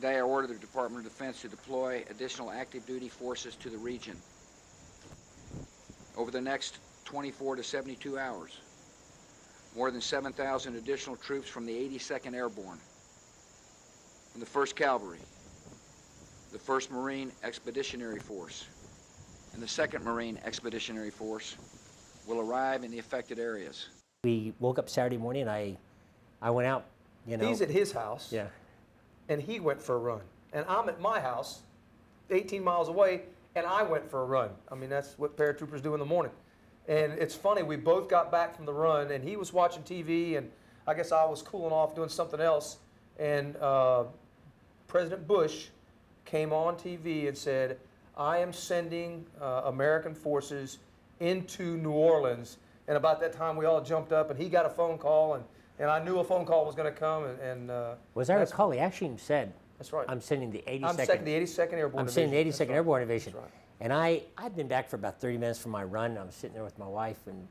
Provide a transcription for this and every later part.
Today I ordered the Department of Defense to deploy additional active duty forces to the region. Over the next 24 to 72 hours, more than 7,000 additional troops from the 82nd Airborne, from the 1st Cavalry, the 1st Marine Expeditionary Force, and the 2nd Marine Expeditionary Force will arrive in the affected areas. We woke up Saturday morning and I went out, you know. He's at his house. Yeah. And he went for a run. And I'm at my house, 18 miles away, and I went for a run. I mean, that's what paratroopers do in the morning. And it's funny, we both got back from the run, and he was watching TV, and I guess I was cooling off doing something else. And President Bush came on TV and said, I am sending American forces into New Orleans. And about that time, we all jumped up, and he got a phone call, and I knew a phone call was going to come. Was I recall, he actually said, that's right. I'm sending the 82nd. I'm sending the 82nd Airborne Division. I'm sending the 82nd Airborne Division. That's right. And I'd been back for about 30 minutes from my run, and I was sitting there with my wife, and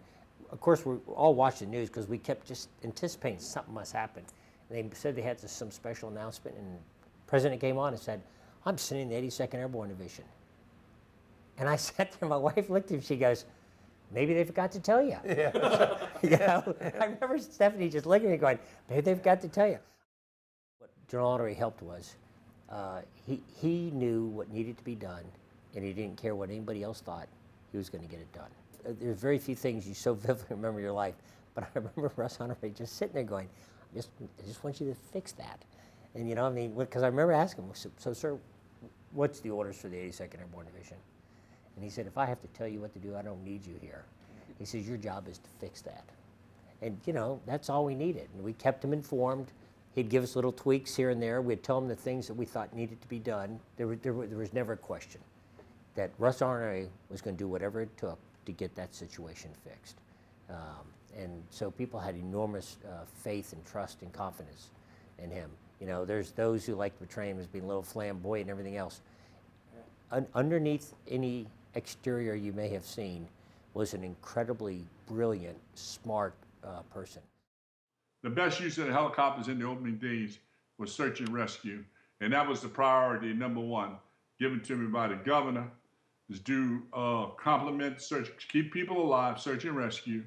of course we all watched the news because we kept just anticipating something must happen. And they said they had some special announcement, and the President came on and said, I'm sending the 82nd Airborne Division. And I sat there, my wife looked at me, she goes, maybe they forgot to tell you. Yeah. You know, I remember Stephanie just looking at me going, maybe they forgot to tell you. What General Honore helped was, he knew what needed to be done, and he didn't care what anybody else thought. He was going to get it done. There's very few things you so vividly remember in your life, but I remember Russel Honore just sitting there going, I just want you to fix that. And you know, I mean, because I remember asking him, so sir, what's the orders for the 82nd Airborne Division? And he said, if I have to tell you what to do, I don't need you here. He says, your job is to fix that. And you know, that's all we needed. And we kept him informed. He'd give us little tweaks here and there. We'd tell him the things that we thought needed to be done. There was never a question that Russel Honore was going to do whatever it took to get that situation fixed. And so people had enormous faith and trust and confidence in him. You know, there's those who like to portray him as being a little flamboyant and everything else. Underneath any exterior you may have seen was an incredibly brilliant, smart person. The best use of the helicopters in the opening days was search and rescue, and that was the priority number one given to me by the governor. Is do complement search, keep people alive, search and rescue,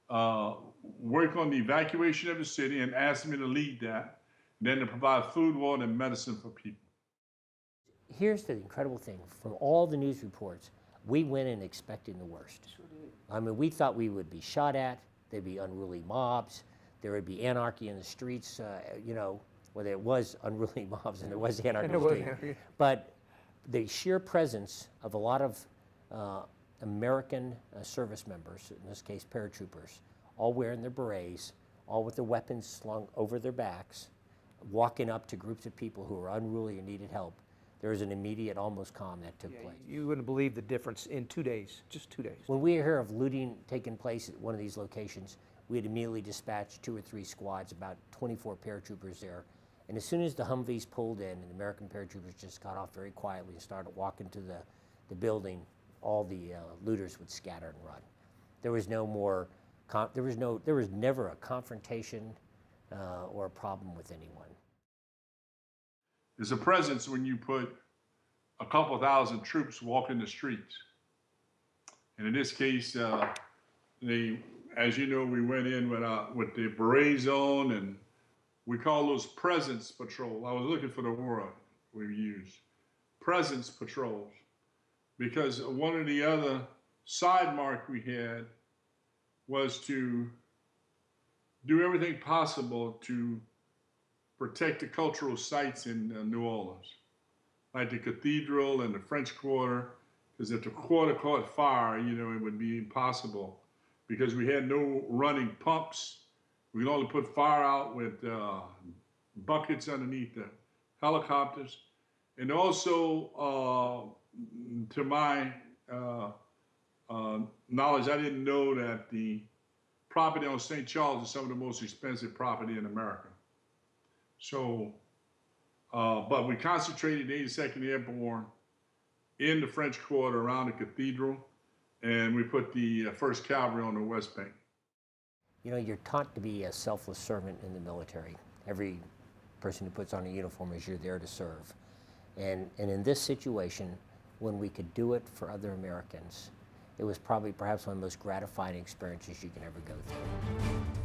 work on the evacuation of the city, and ask me to lead that, and then to provide food, water, and medicine for people. Here's the incredible thing. From all the news reports, we went in expecting the worst. Sure did. I mean, we thought we would be shot at, there'd be unruly mobs, there would be anarchy in the streets, you know, well, there was unruly mobs and there was anarchy in the street. But the sheer presence of a lot of American service members, in this case paratroopers, all wearing their berets, all with their weapons slung over their backs, walking up to groups of people who were unruly and needed help, there was an immediate, almost calm that took place. You wouldn't believe the difference in 2 days, just 2 days. When we hear of looting taking place at one of these locations, we'd immediately dispatch 2 or 3 squads, about 24 paratroopers there. And as soon as the Humvees pulled in and the American paratroopers just got off very quietly and started walking to the building, all the looters would scatter and run. There was no more, there was never a confrontation or a problem with anyone. There's a presence when you put a couple thousand troops walking the streets. And in this case, as you know, we went in with the berets on, and we call those presence patrol. I was looking for the word we used, presence patrols, because one of the other side mark we had was to do everything possible to protect the cultural sites in New Orleans, like the cathedral and the French Quarter, because if the quarter caught fire, you know, it would be impossible because we had no running pumps. We could only put fire out with buckets underneath the helicopters. And also, to my knowledge, I didn't know that the property on St. Charles is some of the most expensive property in America. So, but we concentrated the 82nd Airborne in the French Quarter around the cathedral, and we put the 1st Cavalry on the West Bank. You know, you're taught to be a selfless servant in the military. Every person who puts on a uniform is you're there to serve. And in this situation, when we could do it for other Americans, it was probably perhaps one of the most gratifying experiences you can ever go through.